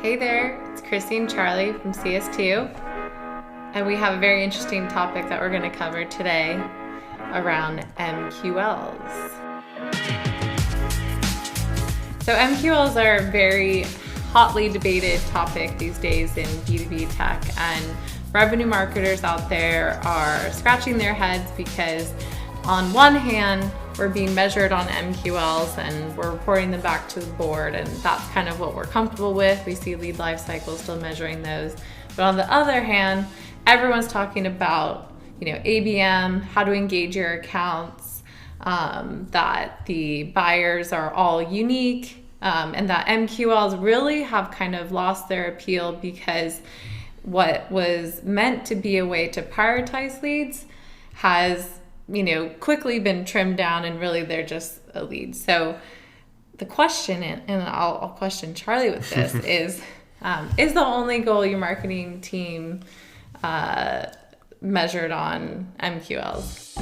Hey there, it's Chrissy and Charlie from CS2, and we have a very interesting topic that we're going to cover today around MQLs. So MQLs are a very hotly debated topic these days in B2B tech, and revenue marketers out there are scratching their heads because on one hand, we're being measured on MQLs and we're reporting them back to the board, and that's kind of what we're comfortable with. We see lead life cycles still measuring those. But on the other hand, everyone's talking about, ABM, how to engage your accounts, that the buyers are all unique, and that MQLs really have kind of lost their appeal because what was meant to be a way to prioritize leads has quickly been trimmed down, and really they're just a lead. So the question, and I'll question Charlie with this, is the only goal your marketing team measured on MQLs?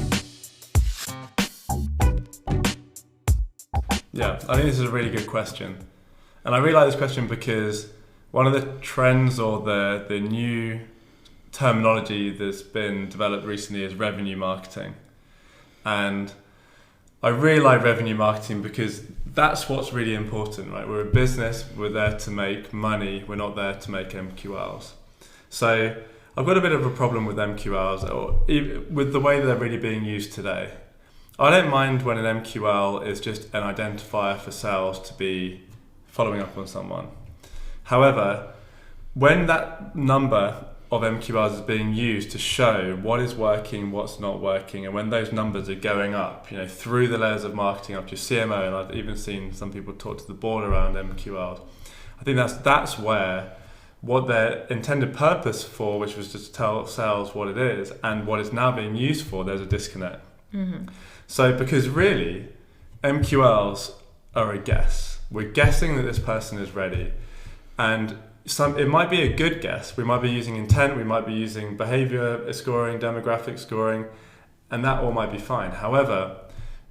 Yeah, I think this is a really good question. And I really like this question because one of the trends or the new terminology that's been developed recently is revenue marketing. And I really like revenue marketing because that's what's really important, right? We're a business, we're there to make money, we're not there to make MQLs. So I've got a bit of a problem with MQLs, or with the way they're really being used today. I don't mind when an MQL is just an identifier for sales to be following up on someone. However, when that number of MQLs is being used to show what is working, what's not working, and when those numbers are going up, through the layers of marketing up to your CMO, and I've even seen some people talk to the board around MQLs. I think that's where what their intended purpose for, which was just to tell sales what it is, and what it's now being used for, there's a disconnect. Mm-hmm. So because really, MQLs are a guess. We're guessing that this person is ready, and it might be a good guess. We might be using intent, we might be using behavior scoring, demographic scoring, and that all might be fine. However,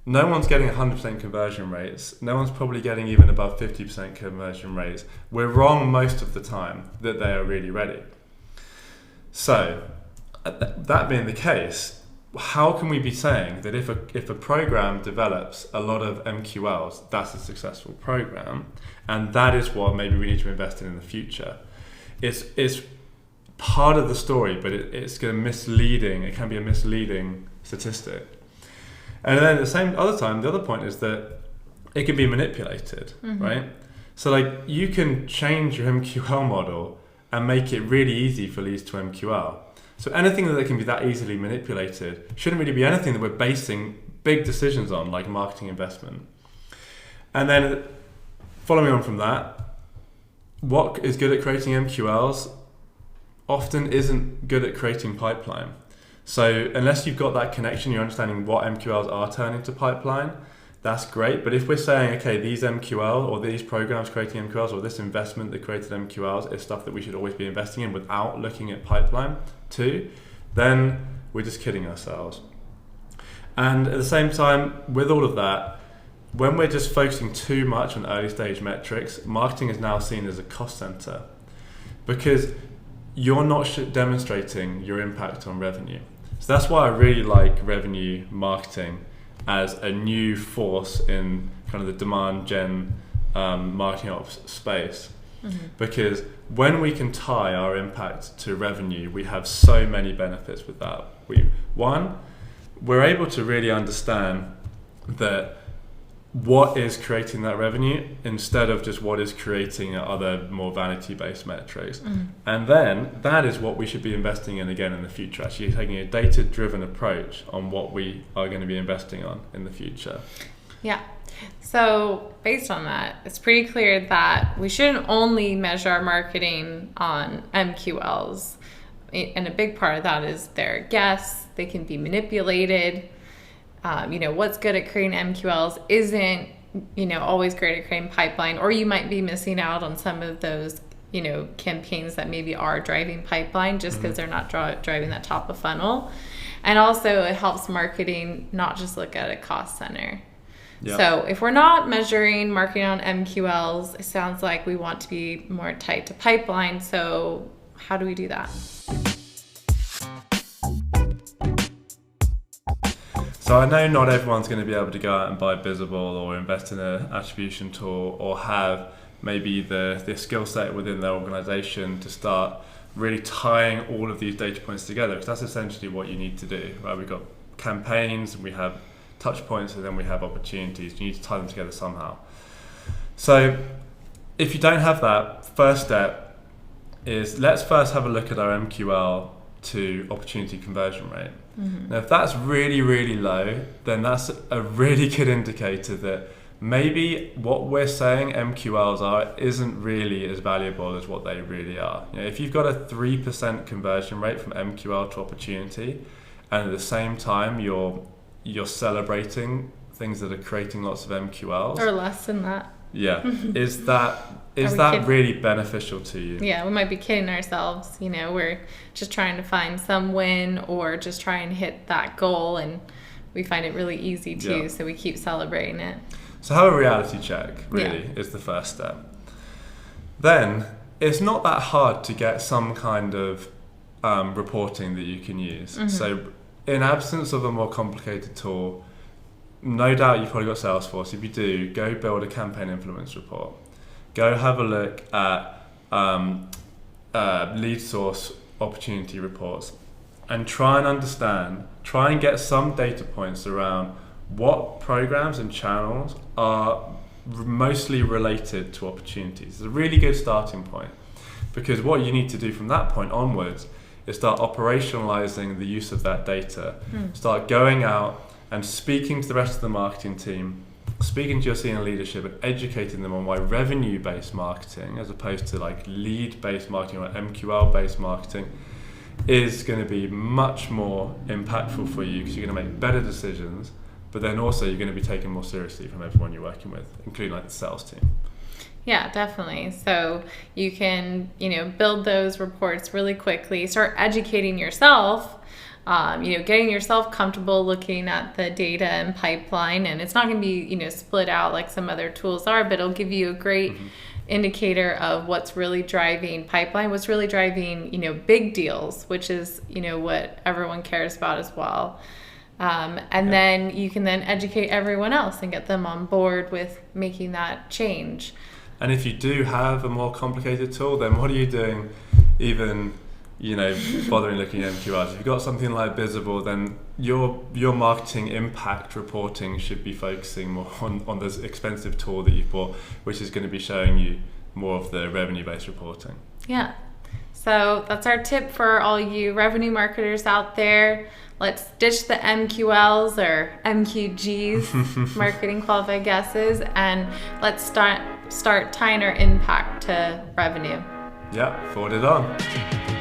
no one's getting 100% conversion rates. No one's probably getting even above 50% conversion rates. We're wrong most of the time that they are really ready. So, that being the case, how can we be saying that if a program develops a lot of MQLs, that's a successful program, and that is what maybe we need to invest in the future? It's part of the story, but it's going to misleading. It can be a misleading statistic. And then at the same other time, the other point is that it can be manipulated, mm-hmm. right? So you can change your MQL model and make it really easy for leads to MQL. So anything that can be that easily manipulated shouldn't really be anything that we're basing big decisions on, like marketing investment. And then following on from that, what is good at creating MQLs often isn't good at creating pipeline. So unless you've got that connection, you're understanding what MQLs are turning to pipeline, that's great. But if we're saying, okay, these MQL or these programs creating MQLs or this investment that created MQLs is stuff that we should always be investing in without looking at pipeline too, then we're just kidding ourselves. And at the same time, with all of that, when we're just focusing too much on early stage metrics, marketing is now seen as a cost center because you're not demonstrating your impact on revenue. So that's why I really like revenue marketing as a new force in kind of the demand gen marketing ops space. Mm-hmm. Because when we can tie our impact to revenue, we have so many benefits with that. We're able to really understand that what is creating that revenue instead of just what is creating other more vanity-based metrics. Mm-hmm. And then that is what we should be investing in again in the future, actually taking a data-driven approach on what we are going to be investing on in the future. Yeah. So based on that, it's pretty clear that we shouldn't only measure our marketing on MQLs. And a big part of that is their guess. They can be manipulated. What's good at creating MQLs isn't, always great at creating pipeline, or you might be missing out on some of those, campaigns that maybe are driving pipeline just because they're not driving that top of funnel. And also it helps marketing not just look at a cost center. Yep. So if we're not measuring marketing on MQLs, it sounds like we want to be more tied to pipeline. So how do we do that? So I know not everyone's going to be able to go out and buy Visible or invest in an attribution tool or have maybe the skill set within their organization to start really tying all of these data points together, because that's essentially what you need to do, right? We've got campaigns, we have touch points, and then we have opportunities. You need to tie them together somehow. So if you don't have that, first step is let's first have a look at our MQL to opportunity conversion rate. Mm-hmm. Now, if that's really, really low, then that's a really good indicator that maybe what we're saying MQLs are isn't really as valuable as what they really are. You know, if you've got a 3% conversion rate from MQL to opportunity, and at the same time you're celebrating things that are creating lots of MQLs, or less than that. Yeah, is that really beneficial to you? Yeah, we might be kidding ourselves. You know, we're just trying to find some win or just trying to hit that goal, and we find it really easy too. Yeah. So we keep celebrating it. So have a reality check, really, is the first step. Then it's not that hard to get some kind of reporting that you can use. Mm-hmm. So in absence of a more complicated tool, no doubt you've probably got Salesforce. If you do, go build a campaign influence report. Go have a look at lead source opportunity reports and try and get some data points around what programs and channels are mostly related to opportunities. It's a really good starting point, because what you need to do from that point onwards is start operationalizing the use of that data. Start going out and speaking to the rest of the marketing team, speaking to your senior leadership and educating them on why revenue-based marketing, as opposed to like lead-based marketing or MQL-based marketing, is going to be much more impactful for you, because you're going to make better decisions, but then also you're going to be taken more seriously from everyone you're working with, including like the sales team. Yeah, definitely. So you can, build those reports really quickly, start educating yourself, getting yourself comfortable looking at the data and pipeline. And it's not going to be, split out like some other tools are, but it'll give you a great indicator of what's really driving pipeline, what's really driving, big deals, which is, what everyone cares about as well. Then you can then educate everyone else and get them on board with making that change. And if you do have a more complicated tool, then what are you doing even, bothering looking at MQLs? If you've got something like Visible, then your marketing impact reporting should be focusing more on this expensive tool that you've bought, which is going to be showing you more of the revenue-based reporting. Yeah. So that's our tip for all you revenue marketers out there. Let's ditch the MQLs or MQGs, marketing qualified guesses, and let's start tying our impact to revenue. Yeah, forward it on.